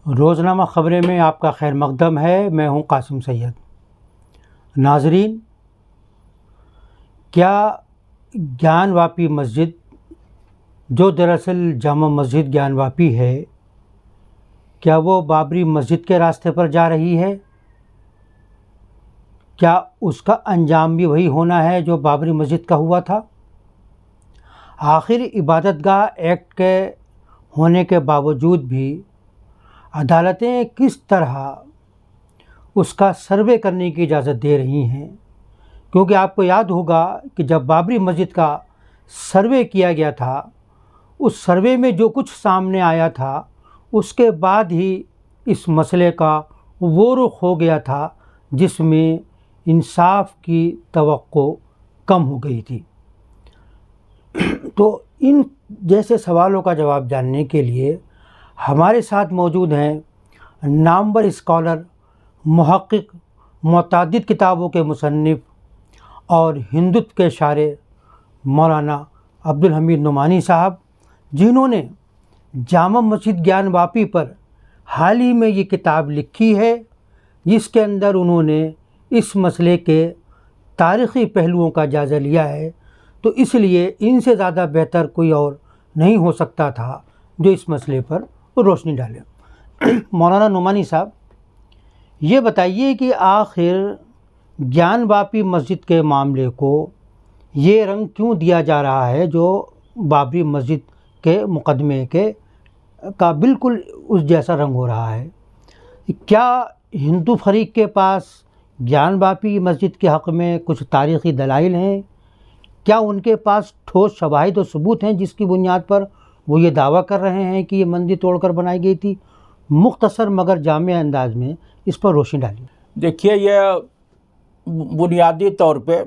रोज़नामा ख़बरें में आपका खैर मक़दम है। मैं हूं कासिम सैयद। नाज़रीन, क्या ज्ञानवापी मस्जिद, जो दरअसल जामा मस्जिद ज्ञानवापी है, क्या वो बाबरी मस्जिद के रास्ते पर जा रही है? क्या उसका अंजाम भी वही होना है जो बाबरी मस्जिद का हुआ था? आखिर इबादतगाह एक्ट के होने के बावजूद भी अदालतें किस तरह उसका सर्वे करने की इजाज़त दे रही हैं? क्योंकि आपको याद होगा कि जब बाबरी मस्जिद का सर्वे किया गया था, उस सर्वे में जो कुछ सामने आया था, उसके बाद ही इस मसले का वो रुख हो गया था जिसमें इंसाफ की तवक्को कम हो गई थी। तो इन जैसे सवालों का जवाब जानने के लिए हमारे साथ मौजूद हैं नामवर स्कॉलर, मुहक्किक, मुतअद्दिद किताबों के मुसन्निफ़ और हिंदुत्व के शायर मौलाना अब्दुल हमीद नुमानी साहब, जिन्होंने जामा मस्जिद ज्ञानवापी पर हाल ही में ये किताब लिखी है, जिसके अंदर उन्होंने इस मसले के तारीख़ी पहलुओं का जायज़ा लिया है। तो इसलिए इनसे ज़्यादा बेहतर कोई और नहीं हो सकता था जो इस मसले पर रोशनी डाले। मौलाना नुमानी साहब, ये बताइए कि आखिर ज्ञानवापी मस्जिद के मामले को ये रंग क्यों दिया जा रहा है जो बाबरी मस्जिद के मुकदमे के का बिल्कुल उस जैसा रंग हो रहा है? क्या हिंदू फरीक के पास ज्ञानवापी मस्जिद के हक़ में कुछ तारीख़ी दलाइल हैं? क्या उनके पास ठोस शवाहिद और सबूत हैं जिसकी बुनियाद पर वो ये दावा कर रहे हैं कि ये मंदिर तोड़कर बनाई गई थी? मुख्तसर मगर जामे अंदाज में इस पर रोशनी डालिए। देखिए, ये बुनियादी तौर पे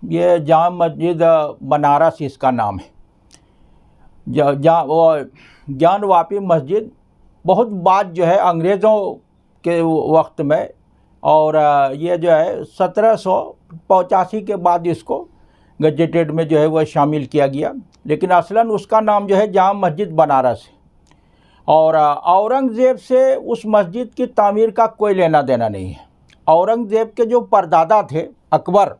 ये जामा मस्जिद बनारस इसका नाम है। ज्ञानवापी मस्जिद बहुत बाद जो है अंग्रेज़ों के वक्त में, और ये जो है 1785 के बाद इसको गजेटेड में जो है वह शामिल किया गया, लेकिन असलन उसका नाम जो है जामा मस्जिद बनारस है। और औरंगज़ेब से उस मस्जिद की तामीर का कोई लेना देना नहीं है। औरंगज़ेब के जो परदादा थे अकबर,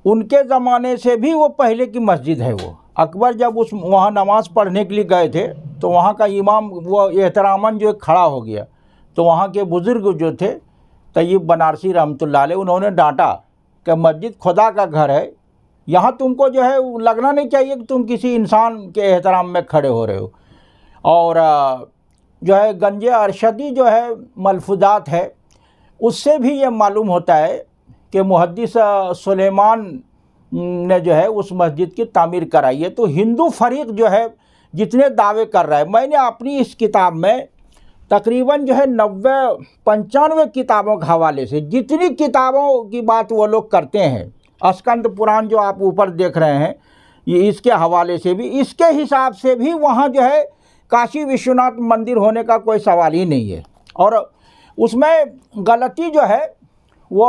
उनके ज़माने से भी वो पहले की मस्जिद है। वो अकबर जब वहाँ नमाज़ पढ़ने के लिए गए थे तो वहाँ का इमाम वो एहतरामन जो खड़ा हो गया, तो वहाँ के बुज़ुर्ग जो थे तय्यब बनारसी रहमतुल्लाह अलैह, उन्होंने डांटा कि मस्जिद खुदा का घर है, यहाँ तुमको जो है लगना नहीं चाहिए कि तुम किसी इंसान के एहतराम में खड़े हो रहे हो। और जो है गंजे अरशदी जो है मलफूजात है, उससे भी ये मालूम होता है कि मुहद्दिस सुलेमान ने जो है उस मस्जिद की तामीर कराई है। तो हिंदू फरीक जो है जितने दावे कर रहा है, मैंने अपनी इस किताब में तकरीबन जो है 90-95 किताबों के हवाले से जितनी किताबों की बात वो लोग करते हैं, स्कंद पुराण जो आप ऊपर देख रहे हैं, ये इसके हवाले से भी, इसके हिसाब से भी वहाँ जो है काशी विश्वनाथ मंदिर होने का कोई सवाल ही नहीं है। और उसमें गलती जो है वो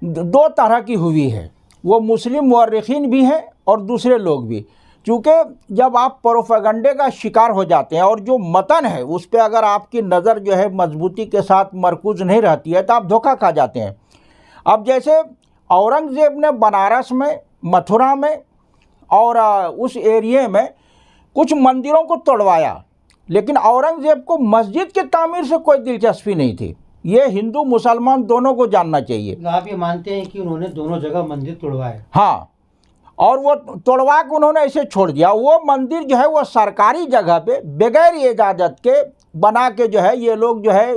दो तरह की हुई है। वो मुस्लिम मुअर्रिखीन भी हैं और दूसरे लोग भी। क्योंकि जब आप प्रोपेगंडे का शिकार हो जाते हैं और जो मतन है उस पर अगर आपकी नज़र जो है मजबूती के साथ मरकूज़ नहीं रहती है तो आप धोखा खा जाते हैं। अब जैसे औरंगज़ेब ने बनारस में, मथुरा में और उस एरिए में कुछ मंदिरों को तोड़वाया, लेकिन औरंगज़ेब को मस्जिद की तामीर से कोई दिलचस्पी नहीं थी। ये हिंदू मुसलमान दोनों को जानना चाहिए। आप ये मानते हैं कि उन्होंने दोनों जगह मंदिर तोड़वाए? हाँ, और वो तोड़वा के उन्होंने ऐसे छोड़ दिया। वो मंदिर जो है वो सरकारी जगह पे बगैर इजाज़त के बना के जो है ये लोग जो है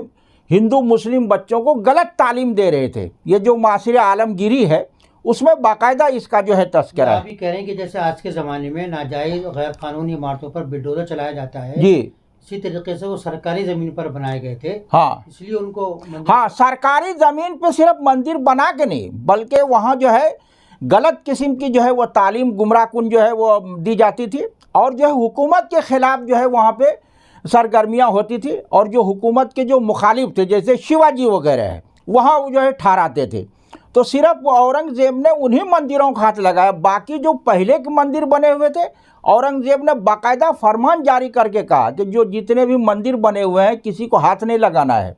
हिंदू मुस्लिम बच्चों को गलत तालीम दे रहे थे। ये जो मासिर आलमगीरी है उसमें बाकायदा इसका जो है तस्करा है। आप भी कह रहे हैं कि जैसे आज के ज़माने में नाजायज़ गैर कानूनी इमारतों पर बिल्डोजर चलाया जाता है, जी, इसी तरीके से वो सरकारी ज़मीन पर बनाए गए थे। हाँ, इसलिए उनको हाँ, सरकारी ज़मीन पे सिर्फ मंदिर बना के नहीं, बल्कि वहाँ जो है गलत किस्म की जो है वो तालीम गुमराहकुन जो है वो दी जाती थी, और जो है हुकूमत के ख़िलाफ़ जो है वहाँ पे सरगर्मियाँ होती थी, और जो हुकूमत के जो मुखालिफ थे जैसे शिवाजी वगैरह है वहाँ वो जो है ठहराते थे। तो सिर्फ औरंगजेब ने उन्हीं मंदिरों का हाथ लगाया। बाकी जो पहले के मंदिर बने हुए थे, औरंगजेब ने बाकायदा फरमान जारी करके कहा कि जो जितने भी मंदिर बने हुए हैं किसी को हाथ नहीं लगाना है।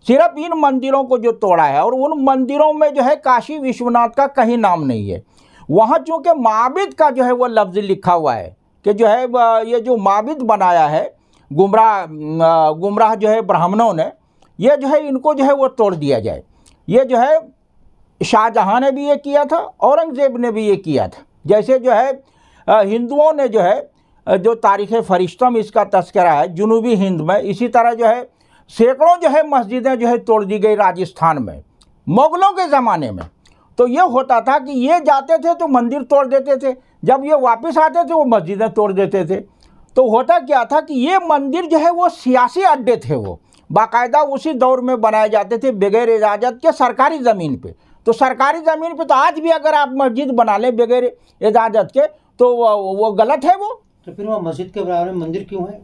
सिर्फ इन मंदिरों को जो तोड़ा है, और उन मंदिरों में जो है काशी विश्वनाथ का कहीं नाम नहीं है। वहाँ चूँकि माबिद का जो है वो लफ्ज़ लिखा हुआ है कि जो है ये जो माबिद बनाया है गुमराह जो है ब्राह्मणों ने, ये जो है इनको जो है वो तोड़ दिया जाए। ये जो है शाहजहाँ ने भी ये किया था, औरंगजेब ने भी ये किया था। जैसे जो है हिंदुओं ने जो है जो तारीख़ फरिश्ता में इसका तस्करा है जुनूबी हिंद में, इसी तरह जो है सैकड़ों जो है मस्जिदें जो है तोड़ दी गई राजस्थान में मुग़लों के ज़माने में। तो ये होता था कि ये जाते थे तो मंदिर तोड़ देते थे, जब ये वापस आते थे वो मस्जिदें तोड़ देते थे। तो होता क्या था कि ये मंदिर जो है वो सियासी अड्डे थे, वो बाकायदा उसी दौर में बनाए जाते थे बगैर इजाज़त के सरकारी ज़मीन पे। तो सरकारी ज़मीन पे तो आज भी अगर आप मस्जिद बना लें बगैर इजाज़त के तो वो गलत है। वो तो फिर वहाँ मस्जिद के बराबर में मंदिर क्यों है?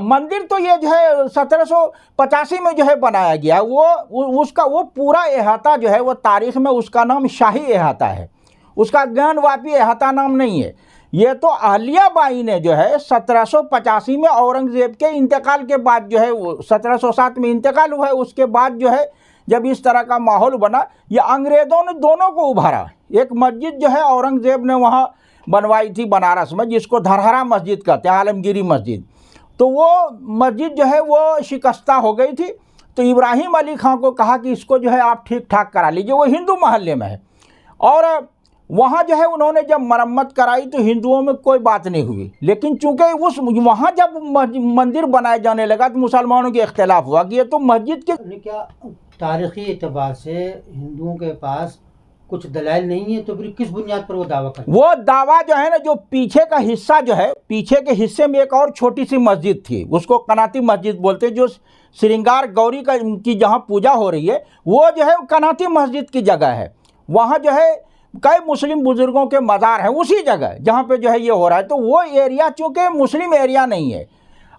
मंदिर तो ये जो है 1785 में जो है बनाया गया। उसका वो पूरा अहाता जो है वो तारीख़ में उसका नाम शाही अहाता है, उसका ज्ञानवापी अहाता नाम नहीं है। ये तो अहलिया बाई ने जो है 1785 में औरंगज़ेब के इंतकाल के बाद जो है वो 1707 में इंतकाल हुआ है, उसके बाद जो है जब इस तरह का माहौल बना, ये अंग्रेज़ों ने दोनों को उभारा। एक मस्जिद जो है औरंगज़ेब ने वहाँ बनवाई थी बनारस में, जिसको धरहरा मस्जिद कहते हैं, आलमगीरी मस्जिद। तो वो मस्जिद जो है वो शिकस्ता हो गई थी। तो इब्राहिम अली खां को कहा कि इसको जो है आप ठीक ठाक करा लीजिए, वो हिंदू महल्ले में है। और वहाँ जो है उन्होंने जब मरम्मत कराई तो हिंदुओं में कोई बात नहीं हुई, लेकिन चूँकि वहाँ जब मंदिर बनाया जाने लगा तो मुसलमानों के इख्तिलाफ हुआ कि ये तो मस्जिद के क्या तारीख़ी एतबार से हिंदुओं के पास कुछ दलाइल नहीं है, तो फिर किस बुनियाद पर वो दावा करते हैं? वो दावा जो है ना, जो पीछे का हिस्सा जो है, पीछे के हिस्से में एक और छोटी सी मस्जिद थी, उसको कनाती मस्जिद बोलते हैं, जो श्रृंगार गौरी की जहाँ पूजा हो रही है वो जो है कनाती मस्जिद की जगह है। वहाँ जो है कई मुस्लिम बुजुर्गों के मज़ार हैं उसी जगह जहाँ पे जो है ये हो रहा है। तो वो एरिया चूँकि मुस्लिम एरिया नहीं है,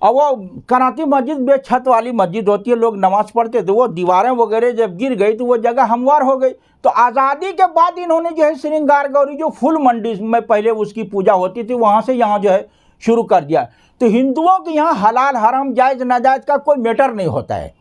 और वो कनाती मस्जिद बेछत वाली मस्जिद होती है, लोग नमाज़ पढ़ते थे, वो दीवारें वगैरह जब गिर गई तो वो जगह हमवार हो गई। तो आज़ादी के बाद इन्होंने जो है श्रृंगार गौरी जो फुल मंडी में पहले उसकी पूजा होती थी, वहाँ से यहाँ जो है शुरू कर दिया। तो हिंदुओं के यहाँ हलाल हराम जायज़ नाजायज़ का कोई मैटर नहीं होता है।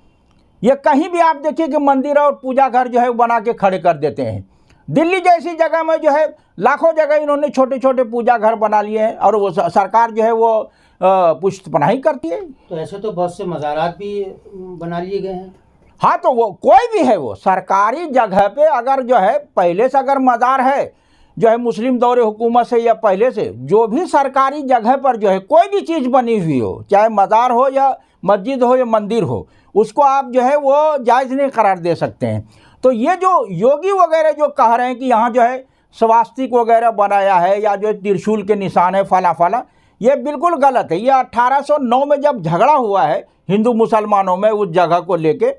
ये कहीं भी आप देखिए कि मंदिर और पूजा घर जो है बना के खड़े कर देते हैं। दिल्ली जैसी जगह में जो है लाखों जगह इन्होंने छोटे छोटे पूजा घर बना लिए हैं, और वो सरकार जो है वो पुष्ट पनाही करती है। तो ऐसे तो बहुत से मज़ारात भी बना लिए गए हैं। हाँ, तो वो कोई भी है, वो सरकारी जगह पे अगर जो है पहले से अगर मज़ार है जो है मुस्लिम दौरे हुकूमत से या पहले से, जो भी सरकारी जगह पर जो है कोई भी चीज़ बनी हुई हो, चाहे मज़ार हो या मस्जिद हो या मंदिर हो, उसको आप जो है वो जायज़ नहीं करार दे सकते हैं। तो ये जो योगी वगैरह जो कह रहे हैं कि यहाँ जो है स्वास्तिक वगैरह बनाया है या जो त्रिशूल के निशान है फला फला, ये बिल्कुल गलत है। ये 1809 में जब झगड़ा हुआ है हिंदू मुसलमानों में उस जगह को लेके,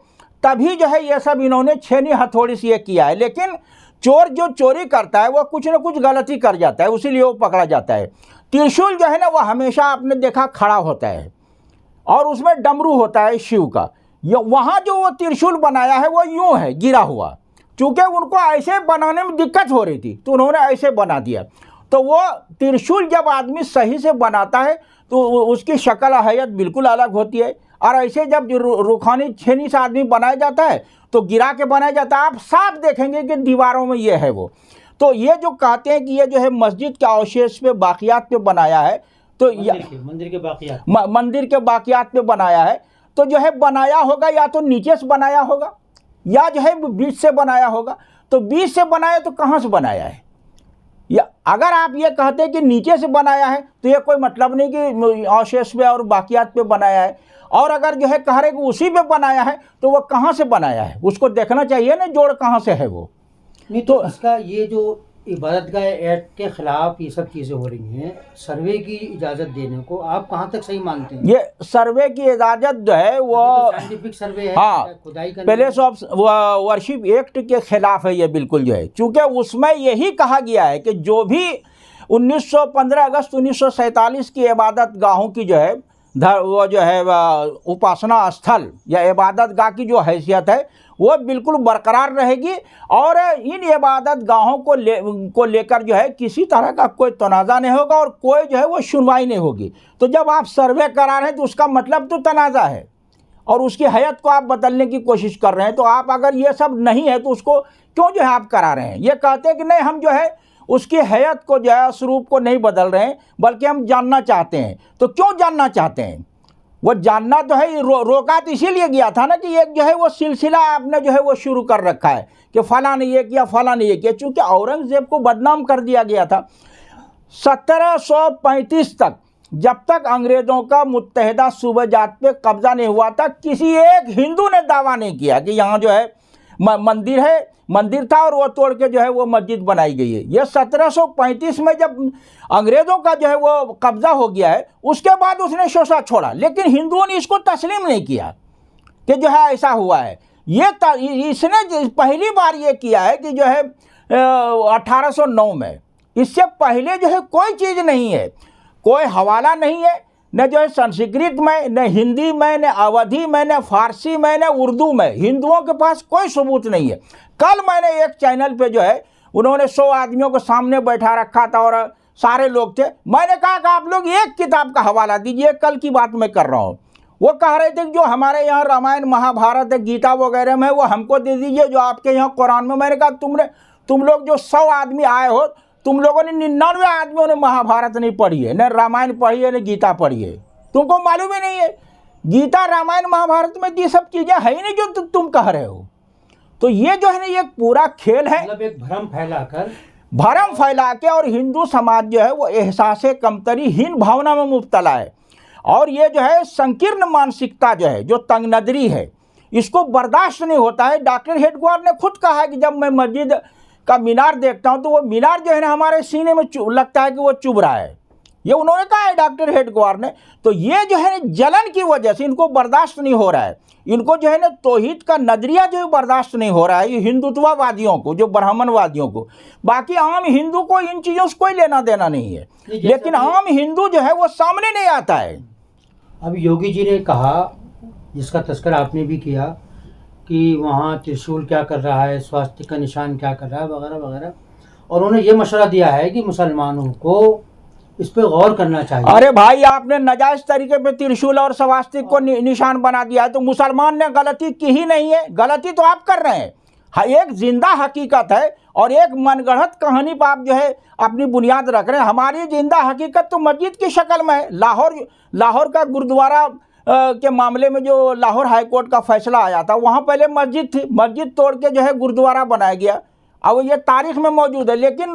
तभी जो है ये सब इन्होंने छेनी हथौड़ी से ये किया है। लेकिन चोर जो चोरी करता है वो कुछ न कुछ गलती कर जाता है, उसीलिए वो पकड़ा जाता है। त्रिशूल जो है ना वो हमेशा आपने देखा खड़ा होता है, और उसमें डमरू होता है शिव का। वहाँ जो वो त्रिशूल बनाया है वो यूँ है गिरा हुआ, चूँकि उनको ऐसे बनाने में दिक्कत हो रही थी तो उन्होंने ऐसे बना दिया। तो वो त्रिशूल जब आदमी सही से बनाता है तो उसकी शक्ल हैयत बिल्कुल अलग होती है, और ऐसे जब रुखानी छेनी से आदमी बनाया जाता है तो गिरा के बनाया जाता है। आप साफ देखेंगे कि दीवारों में ये है वो। तो ये जो कहते हैं कि ये जो है मस्जिद के अवशेष पे बाकियात पे बनाया है, तो मंदिर के बाकियात पे बनाया है, तो जो है बनाया होगा या तो नीचे से बनाया होगा या जो है बीच से बनाया होगा। तो बीच से बनाया तो कहाँ से बनाया है? या अगर आप ये कहते हैं कि नीचे से बनाया है तो ये कोई मतलब नहीं कि अवशेष पे और बाकियात पे बनाया है। और अगर जो है कह रहे कि उसी पे बनाया है तो वो कहाँ से बनाया है, उसको देखना चाहिए ना, जोड़ कहाँ से है वो। नहीं तो इसका ये जो इबादतगाह एक्ट के खिलाफ ये सब चीज़ें हो रही हैं, सर्वे की इजाज़त देने को आप कहाँ तक सही मानते हैं? ये सर्वे की इजाज़त जो है वो साइंटिफिक सर्वे है, हाँ, खुदाई का प्लेस ऑफ वर्शिप एक्ट के खिलाफ है ये बिल्कुल जो है, चूँकि उसमें यही कहा गया है कि जो भी 1915 अगस्त 1947 की इबादत गाहों की जो है वो जो है उपासना स्थल या इबादत गाह की जो हैसियत है वो बिल्कुल बरकरार रहेगी और इन इबादत गाहों को लेकर जो है किसी तरह का कोई तनाज़ा नहीं होगा और कोई जो है वो सुनवाई नहीं होगी। तो जब आप सर्वे करा रहे हैं तो उसका मतलब तो तनाज़ा है और उसकी हैत को आप बदलने की कोशिश कर रहे हैं। तो आप अगर ये सब नहीं है तो उसको क्यों जो है आप करा रहे हैं? ये कहते हैं कि नहीं हम जो है उसकी हैत को जो है स्वरूप को नहीं बदल रहे हैं बल्कि हम जानना चाहते हैं। तो क्यों जानना चाहते हैं? वो जानना तो है, रोका तो इसीलिए गया था ना कि एक जो है वो सिलसिला आपने जो है वो शुरू कर रखा है कि फला ने ये किया, फला ने ये किया। चूँकि औरंगज़ेब को बदनाम कर दिया गया था 1735 तक, जब तक अंग्रेज़ों का मुत्तहिदा सूबे जात पे कब्जा नहीं हुआ था, किसी एक हिंदू ने दावा नहीं किया कि यहाँ जो है मंदिर था और वो तोड़ के जो है वो मस्जिद बनाई गई है। ये 1735 में जब अंग्रेज़ों का जो है वो कब्जा हो गया है उसके बाद उसने शोषा छोड़ा, लेकिन हिंदुओं ने इसको तस्लीम नहीं किया कि जो है ऐसा हुआ है। इसने पहली बार ये किया है कि जो है 1809 में, इससे पहले जो है कोई चीज़ नहीं है, कोई हवाला नहीं है, न जो है संस्कृत में, न हिंदी में, न अवधी में, न फारसी में, न उर्दू में। हिंदुओं के पास कोई सबूत नहीं है। कल मैंने एक चैनल पे जो है उन्होंने 100 आदमियों को सामने बैठा रखा था और सारे लोग थे। मैंने कहा कि आप लोग एक किताब का हवाला दीजिए, कल की बात मैं कर रहा हूँ। वो कह रहे थे कि जो हमारे यहाँ रामायण महाभारत गीता वगैरह में वो हमको दे दीजिए, जो आपके यहाँ कुरान में। मैंने कहा तुम लोग जो 100 आदमी आए हो, तुम लोगों ने 99 आदमियों ने महाभारत नहीं पढ़ी है, न रामायण पढ़ी है, न गीता पढ़ी है। तुमको मालूम ही नहीं है गीता रामायण महाभारत में ये सब चीज़ें है ही नहीं जो तुम कह रहे हो। तो ये जो है ना ये पूरा खेल है, मतलब एक भरम फैला के और हिंदू समाज जो है वो एहसास कमतरी हीन भावना में मुब्तला है। और ये जो है संकीर्ण मानसिकता जो है, जो तंगनदरी है, इसको बर्दाश्त नहीं होता है। डॉक्टर हेडगेवार ने खुद कहा कि जब मैं मस्जिद का मीनार देखता हूँ तो वो मीनार जो है ना हमारे सीने में लगता है कि वो चुभ रहा है। ये उन्होंने कहा है डॉक्टर हेडगेवार ने। तो ये जो है ना जलन की वजह से इनको बर्दाश्त नहीं हो रहा है, इनको जो है ना तौहीद का नजरिया जो है बर्दाश्त नहीं हो रहा है, ये हिंदुत्ववादियों को, जो ब्राह्मणवादियों को। बाकी आम हिंदू को इन चीज़ों से कोई लेना देना नहीं है, लेकिन आम हिंदू जो है वो सामने नहीं आता है। अब योगी जी ने कहा, जिसका तस्करा आपने भी किया, कि वहाँ त्रिशूल क्या कर रहा है, स्वास्तिक का निशान क्या कर रहा है, वगैरह वगैरह। और उन्होंने ये मशवरा दिया है कि मुसलमानों को इस पे गौर करना चाहिए। अरे भाई, आपने नाजायज तरीके पे त्रिशूल और स्वास्तिक को निशान बना दिया है, तो मुसलमान ने गलती की ही नहीं है। गलती तो आप कर रहे हैं। हाँ, एक जिंदा हकीकत है और एक मनगढ़ंत कहानी पर आप जो है अपनी बुनियाद रख रहे हैं। हमारी जिंदा हकीकत तो मस्जिद की शक्ल में है। लाहौर का गुरुद्वारा के मामले में जो लाहौर हाई कोर्ट का फैसला आया था, वहाँ पहले मस्जिद थी, मस्जिद तोड़ के जो है गुरुद्वारा बनाया गया। अब ये तारीख में मौजूद है। लेकिन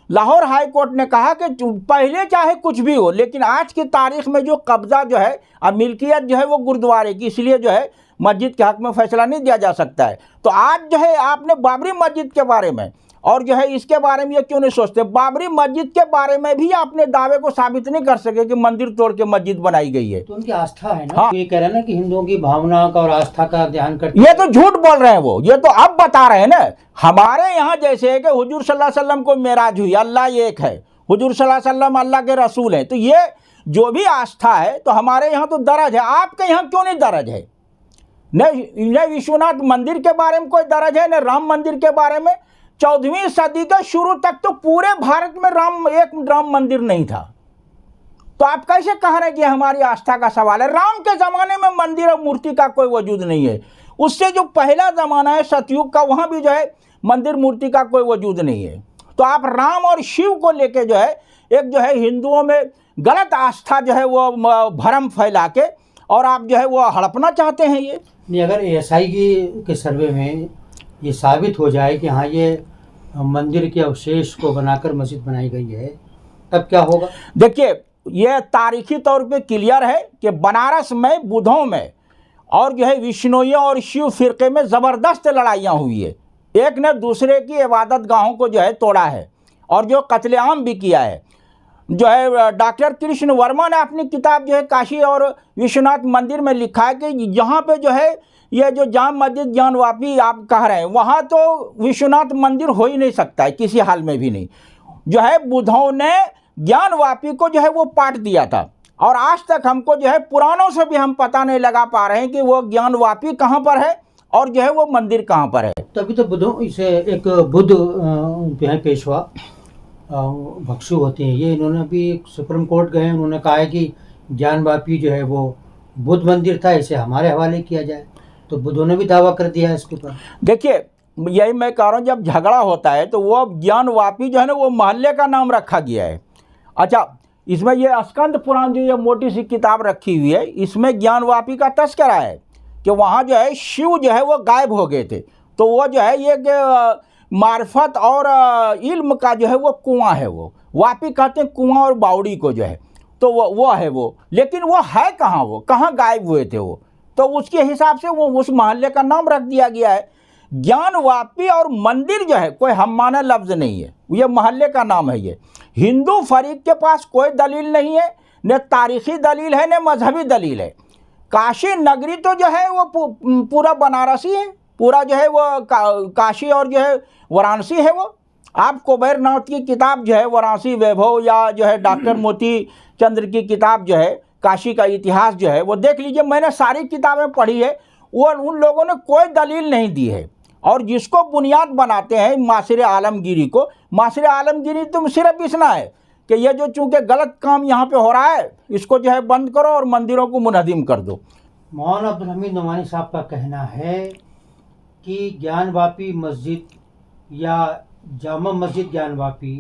लाहौर हाई कोर्ट ने कहा कि पहले चाहे कुछ भी हो, लेकिन आज की तारीख में जो कब्जा जो है अब मिल्कियत जो है वो गुरुद्वारे की, इसलिए जो है मस्जिद के हक में फैसला नहीं दिया जा सकता है। तो आज जो है आपने बाबरी मस्जिद के बारे में और जो है इसके बारे में ये क्यों नहीं सोचते? बाबरी मस्जिद के बारे में भी आपने दावे को साबित नहीं कर सके कि मंदिर तोड़ के मस्जिद बनाई गई है। तो उनकी आस्था है ना। हाँ। ये कह रहे हैं ना कि हिंदुओं की भावना का और आस्था का ध्यान करते। ये तो झूठ बोल रहे हैं वो, ये तो अब बता रहे हैं ना। हमारे यहाँ जैसे है कि हुजूर सल्लल्लाहु अलैहि वसल्लम को मेराज हुई, अल्लाह एक है, हुजूर सल्लल्लाहु अलैहि वसल्लम अल्लाह के रसूल हैं। तो ये जो भी आस्था है तो हमारे यहाँ तो दर्ज है, आपके यहाँ क्यों नहीं दर्ज है? न विश्वनाथ मंदिर के बारे में कोई दर्ज है, न राम मंदिर के बारे में। 14वीं सदी के शुरू तक तो पूरे भारत में एक राम मंदिर नहीं था। तो आप कैसे कह रहे हैं कि हमारी आस्था का सवाल है? राम के ज़माने में मंदिर और मूर्ति का कोई वजूद नहीं है। उससे जो पहला ज़माना है सतयुग का, वहाँ भी जो है मंदिर मूर्ति का कोई वजूद नहीं है। तो आप राम और शिव को लेके जो है एक जो है हिंदुओं में गलत आस्था जो है वो भरम फैला के और आप जो है वो हड़पना चाहते हैं। ये नहीं, अगर एएसआई के सर्वे में ये साबित हो जाए कि हाँ ये मंदिर के अवशेष को बनाकर मस्जिद बनाई गई है, तब क्या होगा? देखिए, ये तारीखी तौर पे क्लियर है कि बनारस में बुद्धों में और जो है विष्णुइयों और शिव फिरके में ज़बरदस्त लड़ाइयाँ हुई है। एक ने दूसरे की इबादत गाहों को जो है तोड़ा है और जो कत्लेआम भी किया है। जो है डॉक्टर कृष्ण वर्मा ने अपनी किताब जो है काशी और विश्वनाथ मंदिर में लिखा है कि यहाँ पे जो है ये जो जाम मस्जिद ज्ञानवापी आप कह रहे हैं, वहाँ तो विश्वनाथ मंदिर हो ही नहीं सकता है, किसी हाल में भी नहीं। जो है बुद्धों ने ज्ञानवापी को जो है वो पाट दिया था। और आज तक हमको जो है पुराणों से भी हम पता नहीं लगा पा रहे हैं कि वो ज्ञानवापी कहाँ पर है और जो है वो मंदिर कहाँ पर है। तभी तो बुद्धों इसे एक बुद्ध जो है पेशवा भक्षु होते हैं, ये इन्होंने भी सुप्रीम कोर्ट गए, उन्होंने कहा है कि ज्ञानवापी जो है वो बुद्ध मंदिर था, इसे हमारे हवाले किया जाए। तो बुद्धों ने भी दावा कर दिया है इसके ऊपर। देखिए यही मैं कह रहा हूँ, जब झगड़ा होता है तो वो ज्ञानवापी जो है ना वो मोहल्ले का नाम रखा गया है। अच्छा, इसमें ये स्कंद पुराण जो ये मोटी सी किताब रखी हुई है, इसमें ज्ञानवापी का तस्करा है कि वहाँ जो है शिव जो है वो गायब हो गए थे। तो वो जो है ये मार्फत और इल्म का जो है वो कुआं है, वो वापी कहते हैं कुआं और बावड़ी को जो है, तो वो है वो। लेकिन वो है कहाँ, वो कहाँ गायब हुए थे वो, तो उसके हिसाब से वो उस मोहल्ले का नाम रख दिया गया है। ज्ञानवापी और मंदिर जो है कोई हम माना लफ्ज़ नहीं है, ये मोहल्ले का नाम है। ये हिंदू फरीक के पास कोई दलील नहीं है, न तारीखी दलील है न मजहबी दलील है। काशी नगरी तो जो है वो पूरा बनारसी है, पूरा जो है वो काशी और जो है वाराणसी है। वो आप कुबेरनाथ की किताब जो है वाराणसी वैभव, या जो है डॉक्टर मोती चंद्र की किताब जो है काशी का इतिहास जो है वो देख लीजिए, मैंने सारी किताबें पढ़ी है, वो उन लोगों ने कोई दलील नहीं दी है। और जिसको बुनियाद बनाते हैं मासिर आलमगीरी को, मासिर आलमगीरी तुम सिर्फ इतना है कि ये जो चूंकि गलत काम यहाँ पे हो रहा है इसको जो है बंद करो और मंदिरों को मुनहदिम कर दो। मौलाना अब्दुल हमीद नोमानी साहब का कहना है कि ज्ञानवापी मस्जिद या जामा मस्जिद ज्ञानवापी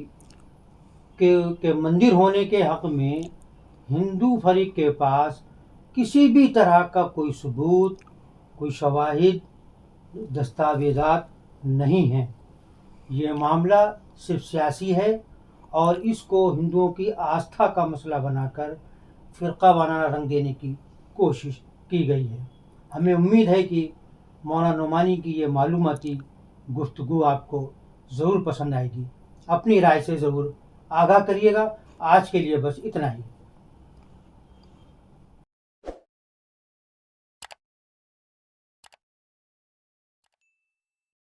के मंदिर होने के हक़ में हिंदू फरीक के पास किसी भी तरह का कोई सबूत, कोई शवाहिद, दस्तावेज़ात नहीं हैं। ये मामला सिर्फ सियासी है और इसको हिंदुओं की आस्था का मसला बनाकर फ़िरका वाराना रंग देने की कोशिश की गई है। हमें उम्मीद है कि मौलाना नोमानी की ये मालूमाती गुफ्तगू आपको ज़रूर पसंद आएगी। अपनी राय से ज़रूर आगाह करिएगा। आज के लिए बस इतना ही।